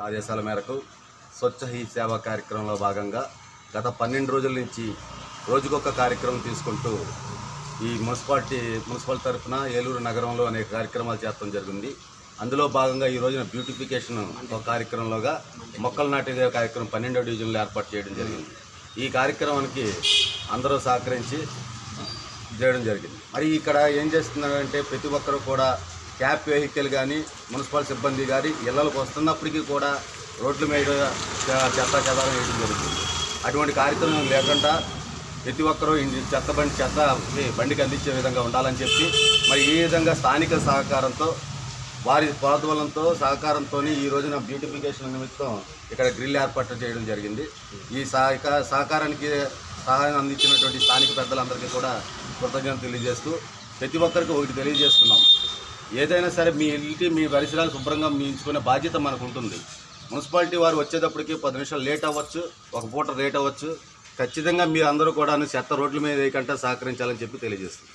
ఆదేశాల మేరకు స్వచ్ఛ హీ సేవా కార్యక్రమంలో భాగంగా గత 12 రోజుల నుంచి రోజుకొక కార్యక్రమం తీసుకుంటూ ఈ మున్సిపల్ తరఫున ఏలూరు నగరంలో అనేక కార్యక్రమాలు చేయడం జరిగింది. అందులో భాగంగా ఈ రోజున బ్యూటిఫికేషన్ ఒక కార్యక్రమంలోగా మొక్కలు నాటే కార్యక్రమం 12వ డివిజన్లో ఏర్పాటు చేయడం జరిగింది. ఈ కార్యక్రమానికి అందరూ సహకరించి చేయడం జరిగింది. మరి ఇక్కడ ఏం చేస్తున్నారంటే ప్రతి ఒక్కరు కూడా క్యాబ్ వెహికల్ కానీ మున్సిపల్ సిబ్బంది కానీ ఇళ్లకు వస్తున్నప్పటికీ కూడా రోడ్ల మీద చెత్త చెదారం వేయడం జరుగుతుంది. అటువంటి కార్యక్రమం లేకుండా ప్రతి ఒక్కరూ చెత్త బండికి అందించే విధంగా ఉండాలని చెప్పి మరి ఈ విధంగా స్థానిక సహకారంతో వారి ప్రోద్బలంతో సహకారంతో ఈ రోజున బ్యూటిఫికేషన్ నిమిత్తం ఇక్కడ గ్రిల్ ఏర్పాటు చేయడం జరిగింది. ఈ సహకారానికి సహాయం అందించినటువంటి స్థానిక పెద్దలందరికీ కూడా కృతజ్ఞతలు తెలియజేస్తూ ప్రతి ఒక్కరికి ఒకటి తెలియజేస్తున్నాం. ఏదైనా సరే మీ ఇంటి మీ పరిసరాలు శుభ్రంగా ఉంచుకునే బాధ్యత మనకు ఉంటుంది. మున్సిపాలిటీ వారు వచ్చేటప్పటికి 10 నిమిషాలు లేట్ అవ్వచ్చు, ఒక పూట లేట్ అవ్వచ్చు. ఖచ్చితంగా మీరు అందరూ కూడా చెత్త రోడ్ల మీద వేయకుండా సహకరించాలని చెప్పి తెలియజేస్తుంది.